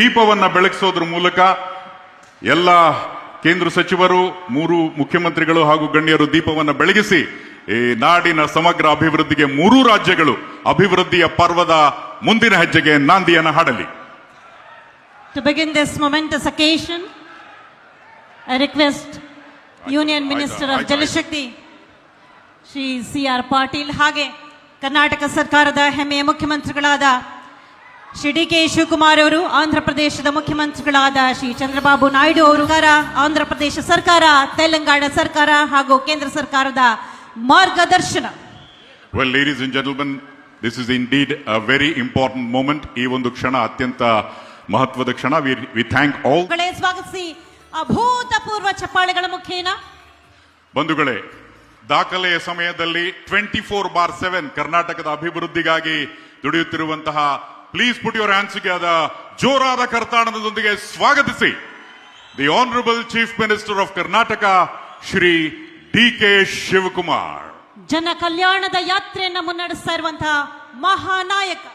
ದೀಪವನ್ನ ಬೆಳಗಿಸೋದ್ರ ಮೂಲಕ ಎಲ್ಲ ಕೇಂದ್ರ ಸಚಿವರು, 3 ಮುಖ್ಯಮಂತ್ರಿಗಳು ಹಾಗೂ ಗಣ್ಯರು ದೀಪವನ್ನ ಬೆಳಗಿಸಿ ಈ ನಾಡಿನ ಸಮಗ್ರ ಅಭಿವೃದ್ಧಿಗೆ 3 ರಾಜ್ಯಗಳು ಅಭಿವೃದ್ಧಿಯ ಪರ್ವದ ಮುಂದಿನ ಹೆಜ್ಜೆಗೆ ನಾಂದಿಯನ್ನು ಹಾಡಲಿ. To begin this momentous occasion, I request Union Minister of Jal Shakti, Shri C.R. Patil, ಹಾಗೆ ಕರ್ನಾಟಕ ಸರ್ಕಾರದ ಹೆಮ್ಮೆಯ ಮುಖ್ಯಮಂತ್ರಿಗಳಾದ ಶ್ರೀ ಡಿ.ಕೆ. ಶಿವಕುಮಾರ್ ಅವರು, ಆಂಧ್ರ ಪ್ರದೇಶದ ಮುಖ್ಯಮಂತ್ರಿಗಳಾದ ಶ್ರೀ ಚಂದ್ರಬಾಬು ನಾಯ್ಡು ಅವರು, ಆಂಧ್ರ ಪ್ರದೇಶ ಸರ್ಕಾರ, ತೆಲಂಗಾಣ ಸರ್ಕಾರ ಹಾಗೂ ಕೇಂದ್ರ ಸರ್ಕಾರದ ಮಾರ್ಗದರ್ಶನ. Well, ladies and gentlemen, this is indeed a very important moment. ಈ ಒಂದು ಕ್ಷಣ ಅತ್ಯಂತ ಮಹತ್ವದ ಕ್ಷಣ. We thank all. ಸ್ವಾಗತಿಸಿ ಅಭೂತಪೂರ್ವ ಚಪ್ಪಾಳೆಗಳ ಮುಖೇನ. ಬಂಧುಗಳೇ, ದಾಖಲೆಯ ಸಮಯದಲ್ಲಿ 24/7 ಕರ್ನಾಟಕದ ಅಭಿವೃದ್ಧಿಗಾಗಿ ದುಡಿಯುತ್ತಿರುವಂತಹ please put your hands together, ಜೋರಾದ ಕರ್ತಾಡನದೊಂದಿಗೆ ಸ್ವಾಗತಿಸಿ the honourable chief minister of Karnataka Shri D K. Shivakumar. ಜನ ಕಲ್ಯಾಣದ ಯಾತ್ರೆಯನ್ನ ಮುನ್ನಡೆಸ್ತಾ ಇರುವಂತಹ ಮಹಾನಾಯಕ.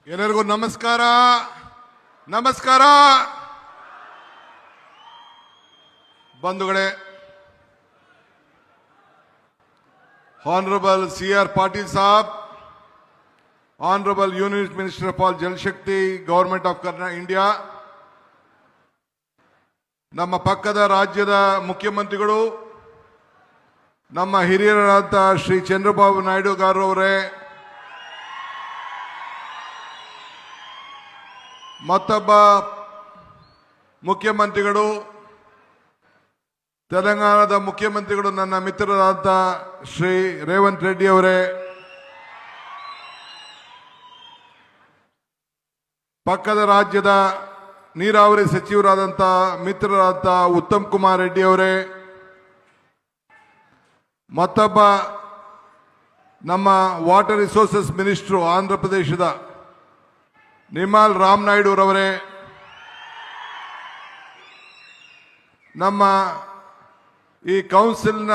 ಎಲ್ಲರಿಗೂ ನಮಸ್ಕಾರ. ನಮಸ್ಕಾರ ಬಂಧುಗಳೇ, Honorable C.R. Patil Saab, Honorable Union Minister of Jal Shakti, Government of India, ನಮ್ಮ ಪಕ್ಕದ ರಾಜ್ಯದ ಮುಖ್ಯಮಂತ್ರಿಗಳು, ನಮ್ಮ ಹಿರಿಯರಾದ ಶ್ರೀ ಚಂದ್ರಬಾಬು ನಾಯ್ಡು ಅವರೇ, ಮತ್ತೊಬ್ಬ ಮುಖ್ಯಮಂತ್ರಿಗಳು, ತೆಲಂಗಾಣದ ಮುಖ್ಯಮಂತ್ರಿಗಳು, ನನ್ನ ಮಿತ್ರರಾದ ಶ್ರೀ ರೇವಂತ್ ರೆಡ್ಡಿ ಅವರೇ, ಪಕ್ಕದ ರಾಜ್ಯದ ನೀರಾವರಿ ಸಚಿವರಾದಂಥ ಮಿತ್ರರಾದ ಉತ್ತಮ್ ಕುಮಾರ್ ರೆಡ್ಡಿ ಅವರೇ, ಮತ್ತೊಬ್ಬ ನಮ್ಮ ವಾಟರ್ ರಿಸೋರ್ಸಸ್ ಮಿನಿಸ್ಟ್ರು ಆಂಧ್ರ ಪ್ರದೇಶದ ನಿಮಾಲ್ ರಾಮ್ ನಾಯ್ಡು ಅವರೇ, ನಮ್ಮ ಈ ಕೌನ್ಸಿಲ್ನ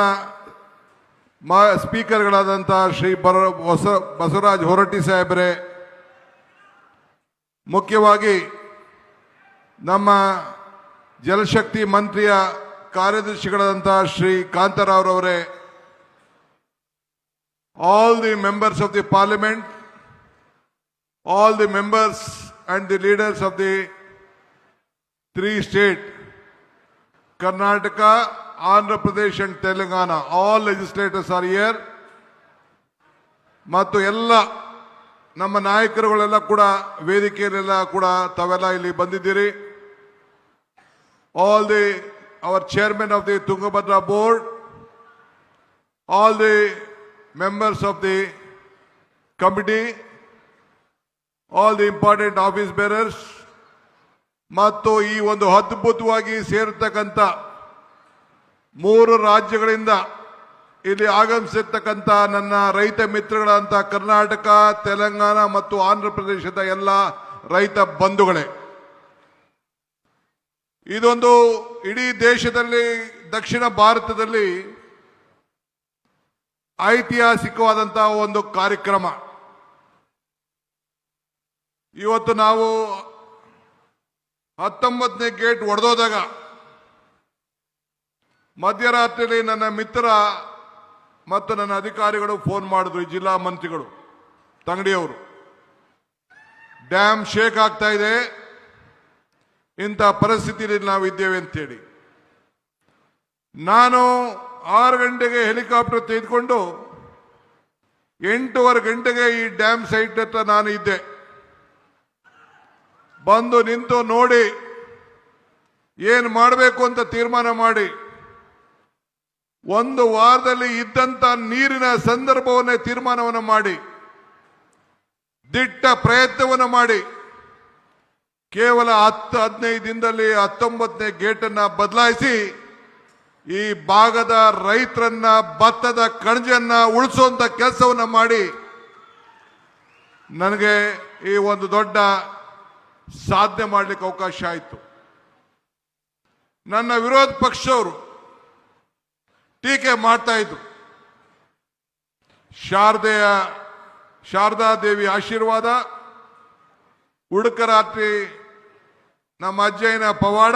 ಸ್ಪೀಕರ್ಗಳಾದಂಥ ಶ್ರೀ ಬಸವರಾಜ್ ಹೊರಟ್ಟಿ ಸಾಹೇಬ್ರೆ, ಮುಖ್ಯವಾಗಿ ನಮ್ಮ ಜಲಶಕ್ತಿ ಮಂತ್ರಿಯ ಕಾರ್ಯದರ್ಶಿಗಳಾದಂಥ Shri ಕಾಂತರಾವ್ರವರೇ, all the members of the parliament, all the members and the leaders of the 3 states, Karnataka, Andhra Pradesh and Telangana, all legislators are here. ಮತ್ತು ಎಲ್ಲ ನಮ್ಮ ನಾಯಕರುಗಳೆಲ್ಲ ಕೂಡ ವೇದಿಕೆಯಲ್ಲೆಲ್ಲ ಕೂಡ ತಾವೆಲ್ಲ ಇಲ್ಲಿ ಬಂದಿದ್ದೀರಿ. All our chairman of the Tungabhadra board, all the members of the committee, all the important office bearers, ಮತ್ತು ಈ ಒಂದು ಅದ್ಭುತವಾಗಿ ಸೇರತಕ್ಕಂಥ 3 ರಾಜ್ಯಗಳಿಂದ ಇಲ್ಲಿ ಆಗಮಿಸಿರ್ತಕ್ಕಂಥ ನನ್ನ ರೈತ ಮಿತ್ರಗಳಂತ ಕರ್ನಾಟಕ, ತೆಲಂಗಾಣ ಮತ್ತು ಆಂಧ್ರ ಪ್ರದೇಶದ ಎಲ್ಲ ರೈತ ಬಂಧುಗಳೇ, ಇದೊಂದು ಇಡೀ ದೇಶದಲ್ಲಿ, ದಕ್ಷಿಣ ಭಾರತದಲ್ಲಿ ಐತಿಹಾಸಿಕವಾದಂತಹ ಒಂದು ಕಾರ್ಯಕ್ರಮ. ಇವತ್ತು ನಾವು 19ನೇ ಗೇಟ್ ಒಡೆದೋದಾಗ ಮಧ್ಯರಾತ್ರಿಯಲ್ಲಿ ನನ್ನ ಮಿತ್ರ ಮತ್ತು ನನ್ನ ಅಧಿಕಾರಿಗಳು ಫೋನ್ ಮಾಡಿದ್ರು, ಜಿಲ್ಲಾ ಮಂತ್ರಿಗಳು ತಂಗಡಿಯವರು, ಡ್ಯಾಮ್ ಶೇಕ್ ಆಗ್ತಾ ಇದೆ, ಇಂಥ ಪರಿಸ್ಥಿತಿಯಲ್ಲಿ ನಾವಿದ್ದೇವೆ ಅಂತೇಳಿ. ನಾನು 6 ಗಂಟೆಗೆ ಹೆಲಿಕಾಪ್ಟರ್ ತೆಗೆದುಕೊಂಡು 8:15 ಗಂಟೆಗೆ ಈ ಡ್ಯಾಮ್ ಸೈಟ್ ಹತ್ರ ನಾನು ಇದ್ದೆ. ಬಂದು ನಿಂತು ನೋಡಿ ಏನು ಮಾಡಬೇಕು ಅಂತ ತೀರ್ಮಾನ ಮಾಡಿ 1 ವಾರದಲ್ಲಿ ಇದ್ದಂತ ನೀರಿನ ಸಂದರ್ಭವನ್ನೇ ತೀರ್ಮಾನವನ್ನು ಮಾಡಿ ದಿಟ್ಟ ಪ್ರಯತ್ನವನ್ನು ಮಾಡಿ ಕೇವಲ 10-15 ದಿನದಲ್ಲಿ 19ನೇ ಗೇಟನ್ನು ಬದಲಾಯಿಸಿ ಈ ಭಾಗದ ರೈತರನ್ನ, ಭತ್ತದ ಕಣಜನ್ನ ಉಳಿಸುವಂತ ಕೆಲಸವನ್ನು ಮಾಡಿ ನನಗೆ ಈ ಒಂದು ದೊಡ್ಡ ಸಾಧನೆ ಮಾಡಲಿಕ್ಕೆ ಅವಕಾಶ ಆಯಿತು. ನನ್ನ ವಿರೋಧ ಪಕ್ಷವರು ಟೀಕೆ ಮಾಡ್ತಾ ಇದ್ರು. ಶಾರದಾ ದೇವಿ ಆಶೀರ್ವಾದ, ಉಡುಕರಾತ್ರಿ ನಮ್ಮ ಅಜ್ಜಯ್ಯನ ಪವಾಡ,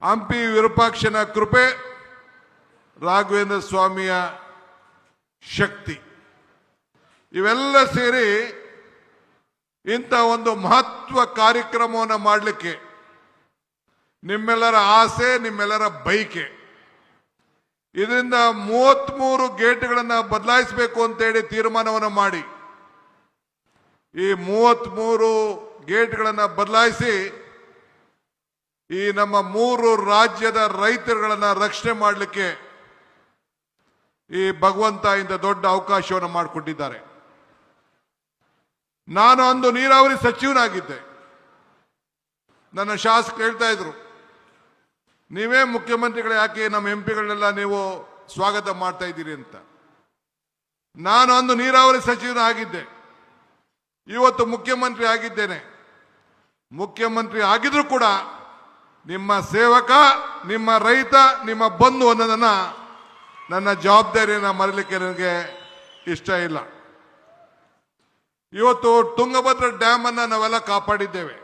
ಹಂಪಿ ವಿರೂಪಾಕ್ಷನ ಕೃಪೆ, ರಾಘವೇಂದ್ರ ಸ್ವಾಮಿಯ ಶಕ್ತಿ ಇವೆಲ್ಲ ಸೇರಿ ಇಂಥ ಒಂದು ಮಹತ್ವ ಕಾರ್ಯಕ್ರಮವನ್ನು ಮಾಡಲಿಕ್ಕೆ ನಿಮ್ಮೆಲ್ಲರ ಆಸೆ, ನಿಮ್ಮೆಲ್ಲರ ಬಯಕೆ. ಇದರಿಂದ 33 ಗೇಟ್ಗಳನ್ನು ಬದಲಾಯಿಸಬೇಕು ಅಂತೇಳಿ ತೀರ್ಮಾನವನ್ನು ಮಾಡಿ ಈ 33 ಗೇಟ್ಗಳನ್ನು ಬದಲಾಯಿಸಿ ಈ ನಮ್ಮ 3 ರಾಜ್ಯದ ರೈತರುಗಳನ್ನ ರಕ್ಷಣೆ ಮಾಡಲಿಕ್ಕೆ ಈ ಭಗವಂತ ಇಂಥ ದೊಡ್ಡ ಅವಕಾಶವನ್ನು ಮಾಡಿಕೊಟ್ಟಿದ್ದಾರೆ. ನಾನು ಅಂದು ನೀರಾವರಿ ಸಚಿವನಾಗಿದ್ದೆ. ನನ್ನ ಶಾಸಕರು ಹೇಳ್ತಾ ಇದ್ರು, ನೀವೇ ಮುಖ್ಯಮಂತ್ರಿಗಳು, ಯಾಕೆ ನಮ್ಮ ಎಂಪಿಗಳನ್ನೆಲ್ಲ ನೀವು ಸ್ವಾಗತ ಮಾಡ್ತಾ ಇದ್ದೀರಿ ಅಂತ. ನಾನು ಅಂದು ನೀರಾವರಿ ಸಚಿವನಾಗಿದ್ದೆ, ಇವತ್ತು ಮುಖ್ಯಮಂತ್ರಿ ಆಗಿದ್ದೇನೆ. ಮುಖ್ಯಮಂತ್ರಿ ಆಗಿದ್ರು ಕೂಡ ನಿಮ್ಮ ಸೇವಕ, ನಿಮ್ಮ ರೈತ, ನಿಮ್ಮ ಬಂಧು ಅನ್ನೋದನ್ನ ನನ್ನ ಜವಾಬ್ದಾರಿಯನ್ನು ಮರಲಿಕ್ಕೆ ನನಗೆ ಇಷ್ಟ ಇಲ್ಲ. ಇವತ್ತು ತುಂಗಭದ್ರಾ ಡ್ಯಾಮ್ ಅನ್ನ ನಾವೆಲ್ಲ ಕಾಪಾಡಿದ್ದೇವೆ.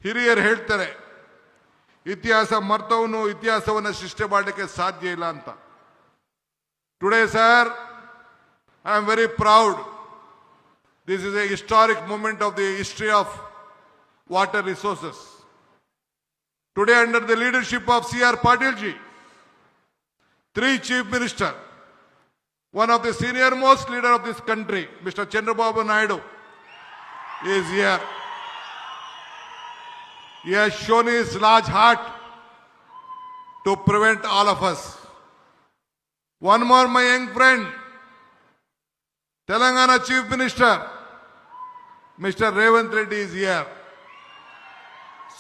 ಹಿರಿಯರು ಹೇಳ್ತಾರೆ, ಇತಿಹಾಸ ಮರ್ತವನು ಇತಿಹಾಸವನ್ನು ಸೃಷ್ಟಿ ಮಾಡಲಿಕ್ಕೆ ಸಾಧ್ಯ ಇಲ್ಲ ಅಂತ. Today sir, I am very proud. This is a historic moment of the history of water resources. Today, under the leadership of C.R. Patil ji, 3 chief ministers, one of the senior most leader of this country, Mr. Chandrababu Naidu, is here. He has shown his large heart to prevent all of us. One more, my young friend, Telangana Chief Minister, Mr. Revanth Reddy is here.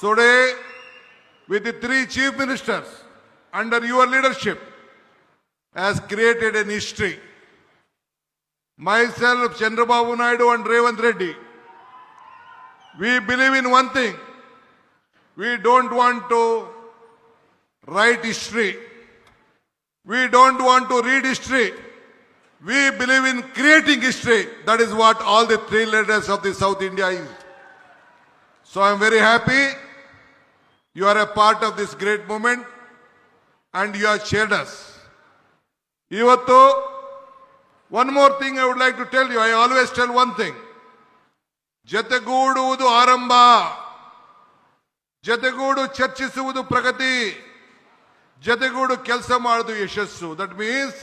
Today, with the 3 chief ministers under your leadership, has created an history. Myself, Chandrababu Naidu and Revanth Reddy, we believe in one thing. We don't want to write history. We don't want to read history. We believe in creating history. That is what all the 3 leaders of the South India is. So I am very happy you are a part of this great moment and you have shared us. Ivattu, one more thing I would like to tell you. I always tell one thing. ಜತೆಗೂಡುವುದು ಆರಂಭ, ಜತೆಗೂಡು ಚರ್ಚಿಸುವುದು ಪ್ರಗತಿ, ಜತೆಗೂಡು ಕೆಲಸ ಮಾಡುವುದು ಯಶಸ್ಸು. That means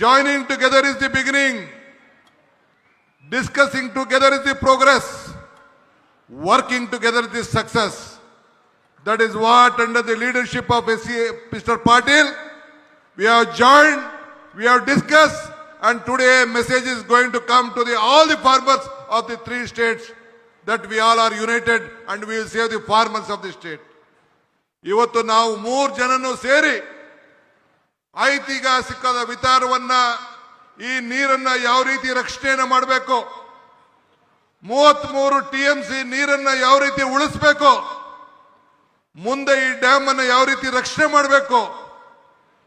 joining together is the beginning, discussing together is the progress, working together is the success. That is what, under the leadership of Mr. Patil, we have joined, we have discussed, and today a message is going to come to all the farmers of the 3 states that we all are united and we will save the farmers of the state. ಇವತ್ತು ನಾವು 3 ಜನನು ಸೇರಿ ಐತಿಹಾಸಿಕದ ವಿಚಾರವನ್ನ, ಈ ನೀರನ್ನ ಯಾವ ರೀತಿ ರಕ್ಷಣೆಯನ್ನು ಮಾಡಬೇಕು, 33 TMC ನೀರನ್ನ ಯಾವ ರೀತಿ ಉಳಿಸಬೇಕು, ಮುಂದೆ ಈ ಡ್ಯಾಮ್ ಅನ್ನು ಯಾವ ರೀತಿ ರಕ್ಷಣೆ ಮಾಡಬೇಕು,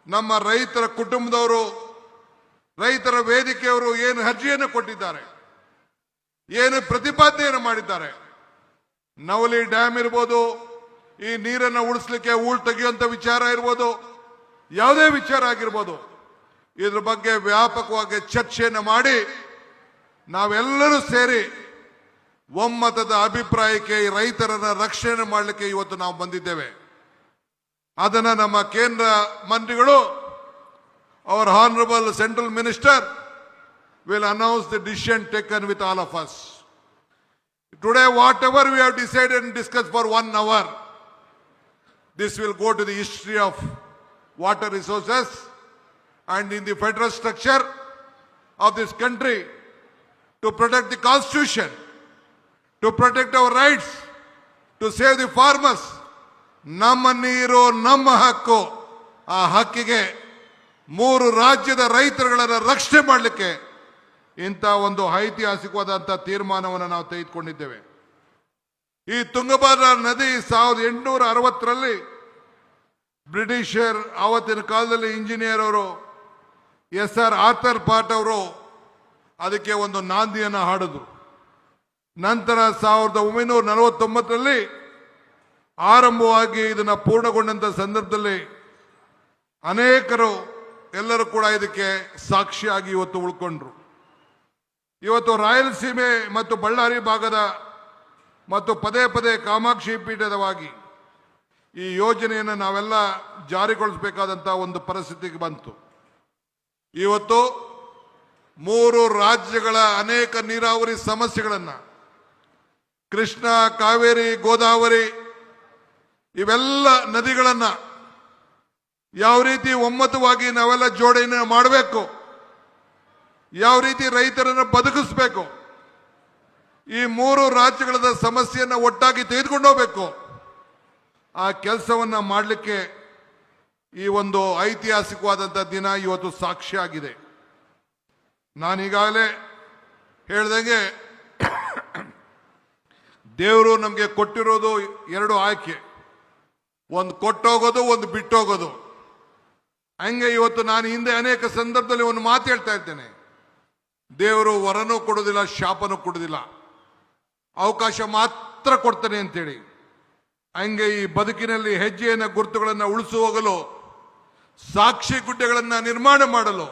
ನಮ್ಮ ರೈತರ ಕುಟುಂಬದವರು, ರೈತರ ವೇದಿಕೆಯವರು ಏನು ಅರ್ಜಿಯನ್ನು ಕೊಟ್ಟಿದ್ದಾರೆ, ಏನು ಪ್ರತಿಪಾದನೆಯನ್ನು ಮಾಡಿದ್ದಾರೆ. ನವಲಿ ಡ್ಯಾಮ್ ಇರ್ಬೋದು, ಈ ನೀರನ್ನು ಉಳಿಸಲಿಕ್ಕೆ ಹೂಳು ತೆಗೆಯುವಂತ ವಿಚಾರ ಇರ್ಬೋದು, ಯಾವುದೇ ವಿಚಾರ ಆಗಿರ್ಬೋದು, ಇದ್ರ ಬಗ್ಗೆ ವ್ಯಾಪಕವಾಗಿ ಚರ್ಚೆಯನ್ನು ಮಾಡಿ ನಾವೆಲ್ಲರೂ ಸೇರಿ ಒಮ್ಮತದ ಅಭಿಪ್ರಾಯಕ್ಕೆ ಈ ರೈತರನ್ನ ರಕ್ಷಣೆ ಮಾಡಲಿಕ್ಕೆ ಇವತ್ತು ನಾವು ಬಂದಿದ್ದೇವೆ. ಅದನ್ನ ನಮ್ಮ ಕೇಂದ್ರ ಮಂತ್ರಿಗಳು, our honorable central minister, will announce the decision taken with all of us. Today, whatever we have decided and discussed for 1 hour, this will go to the history of water resources and in the federal structure of this country, to protect the constitution, to protect our rights, to save the farmers. ನಮ್ಮ ನೀರು ನಮ್ಮ ಹಕ್ಕು. ಆ ಹಕ್ಕಿಗೆ 3 ರಾಜ್ಯದ ರೈತರುಗಳನ್ನು ರಕ್ಷಣೆ ಮಾಡಲಿಕ್ಕೆ ಇಂಥ ಒಂದು ಐತಿಹಾಸಿಕವಾದಂಥ ತೀರ್ಮಾನವನ್ನು ನಾವು ತೆಗೆದುಕೊಂಡಿದ್ದೇವೆ. ಈ ತುಂಗಭದ್ರಾ ನದಿ 1860ರಲ್ಲಿ ಬ್ರಿಟಿಷರ್, ಆವತ್ತಿನ ಕಾಲದಲ್ಲಿ ಇಂಜಿನಿಯರ್ ಅವರು SR ಆರ್ಥರ್ ಪಾಟ್ ಅವರು ಅದಕ್ಕೆ ಒಂದು ನಾಂದಿಯನ್ನು ಹಾಡಿದ್ರು. ನಂತರ 1949ರಲ್ಲಿ ಆರಂಭವಾಗಿ ಇದನ್ನ ಪೂರ್ಣಗೊಂಡಂತ ಸಂದರ್ಭದಲ್ಲಿ ಅನೇಕರು ಎಲ್ಲರೂ ಕೂಡ ಇದಕ್ಕೆ ಸಾಕ್ಷಿಯಾಗಿ ಇವತ್ತು ಉಳ್ಕೊಂಡ್ರು. ಇವತ್ತು ರಾಯಲಸೀಮೆ ಮತ್ತು ಬಳ್ಳಾರಿ ಭಾಗದ ಮತ್ತು ಪದೇ ಪದೇ ಕಾಮಾಕ್ಷಿ ಪೀಠದವಾಗಿ ಈ ಯೋಜನೆಯನ್ನು ನಾವೆಲ್ಲ ಜಾರಿಗೊಳಿಸಬೇಕಾದಂತಹ ಒಂದು ಪರಿಸ್ಥಿತಿಗೆ ಬಂತು. ಇವತ್ತು 3 ರಾಜ್ಯಗಳ ಅನೇಕ ನೀರಾವರಿ ಸಮಸ್ಯೆಗಳನ್ನ ಕೃಷ್ಣ, ಕಾವೇರಿ, ಗೋದಾವರಿ ಇವೆಲ್ಲ ನದಿಗಳನ್ನ ಯಾವ ರೀತಿ ಒಮ್ಮತವಾಗಿ ನಾವೆಲ್ಲ ಜೋಡಣೆ ಮಾಡಬೇಕು, ಯಾವ ರೀತಿ ರೈತರನ್ನು ಬದುಕಿಸಬೇಕು, ಈ 3 ರಾಜ್ಯಗಳ ಸಮಸ್ಯೆಯನ್ನು ಒಟ್ಟಾಗಿ ತೆಗೆದುಕೊಂಡು ಹೋಗಬೇಕು, ಆ ಕೆಲಸವನ್ನ ಮಾಡಲಿಕ್ಕೆ ಈ ಒಂದು ಐತಿಹಾಸಿಕವಾದಂಥ ದಿನ ಇವತ್ತು ಸಾಕ್ಷಿಯಾಗಿದೆ. ನಾನೀಗಾಗಲೇ ಹೇಳ್ದಂಗೆ ದೇವರು ನಮಗೆ ಕೊಟ್ಟಿರೋದು 2 ಆಯ್ಕೆ, ಒಂದು ಕೊಟ್ಟೋಗೋದು, ಒಂದು ಬಿಟ್ಟೋಗೋದು. ಹಂಗೆ ಇವತ್ತು ನಾನು ಹಿಂದೆ ಅನೇಕ ಸಂದರ್ಭದಲ್ಲಿ ಒಂದು ಮಾತು ಹೇಳ್ತಾ ಇದ್ದೇನೆ, ದೇವರು ವರನೂ ಕೊಡೋದಿಲ್ಲ, ಶಾಪನೂ ಕೊಡೋದಿಲ್ಲ, ಅವಕಾಶ ಮಾತ್ರ ಕೊಡ್ತಾನೆ ಅಂತೇಳಿ. ಹಂಗೆ ಈ ಬದುಕಿನಲ್ಲಿ ಹೆಜ್ಜೆಯನ್ನ ಗುರುತುಗಳನ್ನು ಉಳಿಸು ಹೋಗಲು, ಸಾಕ್ಷಿ ಗುಡ್ಡೆಗಳನ್ನು ನಿರ್ಮಾಣ ಮಾಡಲು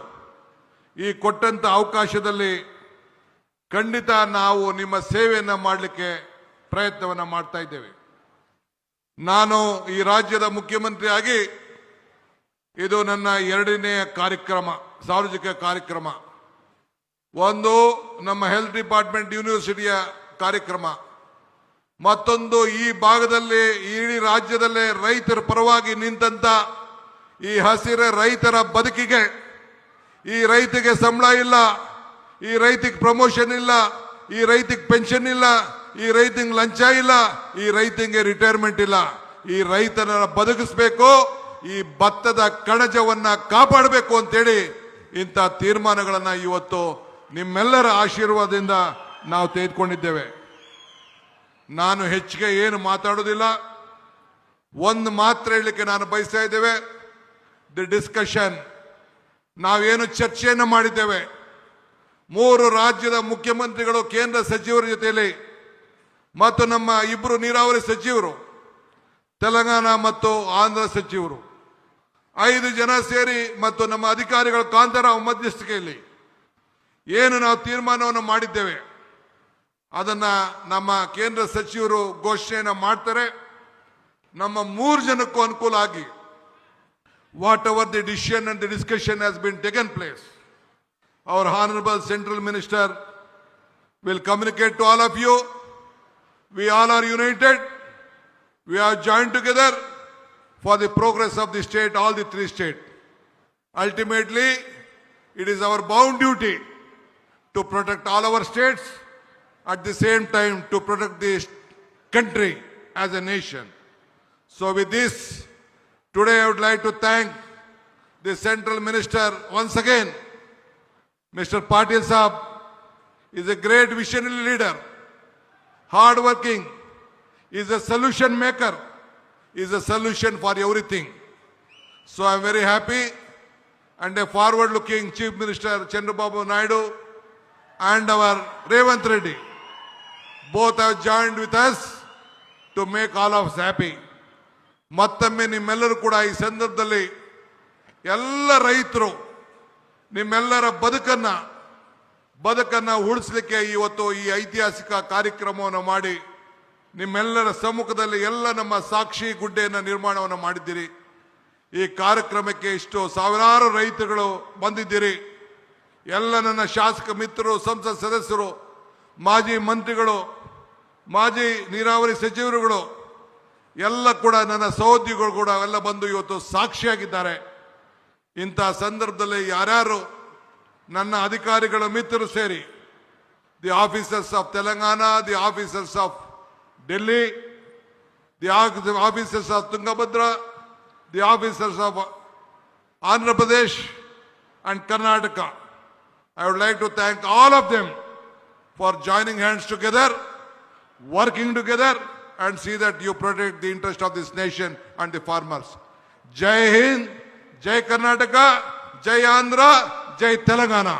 ಈ ಕೊಟ್ಟಂತ ಅವಕಾಶದಲ್ಲಿ ಖಂಡಿತ ನಾವು ನಿಮ್ಮ ಸೇವೆಯನ್ನ ಮಾಡಲಿಕ್ಕೆ ಪ್ರಯತ್ನವನ್ನ ಮಾಡ್ತಾ ಇದ್ದೇವೆ. ನಾನು ಈ ರಾಜ್ಯದ ಮುಖ್ಯಮಂತ್ರಿಯಾಗಿ ಇದು ನನ್ನ 2ನೇ ಕಾರ್ಯಕ್ರಮ, ಸಾರ್ವಜನಿಕ ಕಾರ್ಯಕ್ರಮ. ಒಂದು ನಮ್ಮ ಹೆಲ್ತ್ ಡಿಪಾರ್ಟ್ಮೆಂಟ್ ಯೂನಿವರ್ಸಿಟಿಯ ಕಾರ್ಯಕ್ರಮ, ಮತ್ತೊಂದು ಈ ಭಾಗದಲ್ಲಿ ಇಡೀ ರಾಜ್ಯದಲ್ಲೇ ರೈತರ ಪರವಾಗಿ ನಿಂತಂತ ಈ ಹಸಿರ ರೈತರ ಬದುಕಿಗೆ, ಈ ರೈತಿಗೆ ಸಂಬಳ ಇಲ್ಲ, ಈ ರೈತಿಗೆ ಪ್ರಮೋಷನ್ ಇಲ್ಲ, ಈ ರೈತಿಗೆ ಪೆನ್ಷನ್ ಇಲ್ಲ, ಈ ರೈತಿಗೆ ಲಂಚ ಇಲ್ಲ, ಈ ರೈತಿಗೆ ರಿಟೈರ್ಮೆಂಟ್ ಇಲ್ಲ, ಈ ರೈತನ ಬದುಕಿಸಬೇಕು, ಈ ಭತ್ತದ ಕಣಜವನ್ನ ಕಾಪಾಡಬೇಕು ಅಂತೇಳಿ ಇಂಥ ತೀರ್ಮಾನಗಳನ್ನ ಇವತ್ತು ನಿಮ್ಮೆಲ್ಲರ ಆಶೀರ್ವಾದದಿಂದ ನಾವು ತೆಗೆದುಕೊಂಡಿದ್ದೇವೆ. ನಾನು ಹೆಚ್ಚಿಗೆ ಏನು ಮಾತಾಡೋದಿಲ್ಲ, ಒಂದು ಮಾತ್ರ ಹೇಳಲಿಕ್ಕೆ ನಾನು ಬಯಸ್ತಾ ಇದ್ದೇವೆ. ದಿ ಡಿಸ್ಕಷನ್, ನಾವೇನು ಚರ್ಚೆಯನ್ನು ಮಾಡಿದ್ದೇವೆ, 3 ರಾಜ್ಯದ ಮುಖ್ಯಮಂತ್ರಿಗಳು, ಕೇಂದ್ರ ಸಚಿವರ ಜೊತೆಯಲ್ಲಿ ಮತ್ತು ನಮ್ಮ 2 ನೀರಾವರಿ ಸಚಿವರು, ತೆಲಂಗಾಣ ಮತ್ತು ಆಂಧ್ರ ಸಚಿವರು, 5 ಜನ ಸೇರಿ ಮತ್ತು ನಮ್ಮ ಅಧಿಕಾರಿಗಳ ಕಾಂತಾರಾವ್ ಮಧ್ಯಸ್ಥಿಕೆಯಲ್ಲಿ ಏನು ನಾವು ತೀರ್ಮಾನವನ್ನು ಮಾಡಿದ್ದೇವೆ ಅದನ್ನ ನಮ್ಮ ಕೇಂದ್ರ ಸಚಿವರು ಘೋಷಣೆಯನ್ನು ಮಾಡ್ತಾರೆ. ನಮ್ಮ 3 ಜನಕ್ಕೂ ಅನುಕೂಲ ಆಗಿ whatever the decision and the discussion has been taken place, our honorable central minister will communicate to all of you. We all are united. We are joined together for the progress of the state, all the 3 states. Ultimately, it is our bound duty to protect all our states, at the same time to protect the country as a nation. So with this, today I would like to thank the central minister once again. Mr. Patil Saab is a great visionary leader, hard working, is a solution maker, is a solution for everything. So I am very happy, and a forward looking Chief Minister Chandrababu Naidu and our Revanth Reddy both have joined with us to make all of us happy. ಮತ್ತೊಮ್ಮೆ ನಿಮ್ಮೆಲ್ಲರೂ ಕೂಡ ಈ ಸಂದರ್ಭದಲ್ಲಿ ಎಲ್ಲ ರೈತರು ನಿಮ್ಮೆಲ್ಲರ ಬದುಕನ್ನ ಉಳಿಸಲಿಕ್ಕೆ ಇವತ್ತು ಈ ಐತಿಹಾಸಿಕ ಕಾರ್ಯಕ್ರಮವನ್ನು ಮಾಡಿ ನಿಮ್ಮೆಲ್ಲರ ಸಮ್ಮುಖದಲ್ಲಿ ಎಲ್ಲ ನಮ್ಮ ಸಾಕ್ಷಿ ಗುಡ್ಡೆಯನ್ನು ನಿರ್ಮಾಣವನ್ನು ಮಾಡಿದ್ದೀರಿ. ಈ ಕಾರ್ಯಕ್ರಮಕ್ಕೆ ಇಷ್ಟು ಸಾವಿರಾರು ರೈತರುಗಳು ಬಂದಿದ್ದೀರಿ. ಎಲ್ಲ ನನ್ನ ಶಾಸಕ ಮಿತ್ರರು, ಸಂಸತ್ ಸದಸ್ಯರು, ಮಾಜಿ ಮಂತ್ರಿಗಳು, ಮಾಜಿ ನೀರಾವರಿ ಸಚಿವರುಗಳು ಎಲ್ಲ ಕೂಡ ನನ್ನ ಸಹೋದ್ಯೋಗಿಗಳು ಕೂಡ ಎಲ್ಲ ಬಂದು ಇವತ್ತು ಸಾಕ್ಷಿಯಾಗಿದ್ದಾರೆ. ಇಂಥ ಸಂದರ್ಭದಲ್ಲಿ ಯಾರ್ಯಾರು ನನ್ನ ಅಧಿಕಾರಿಗಳ ಮಿತ್ರರು ಸೇರಿ, the officers of Telangana, the officers of Delhi, the officers of Tungabhadra, the officers of Andhra Pradesh and Karnataka, I would like to thank all of them for joining hands together, working together, and see that you protect the interest of this nation and the farmers. Jai Hind, Jai Karnataka, Jai Andhra, Jai Telangana.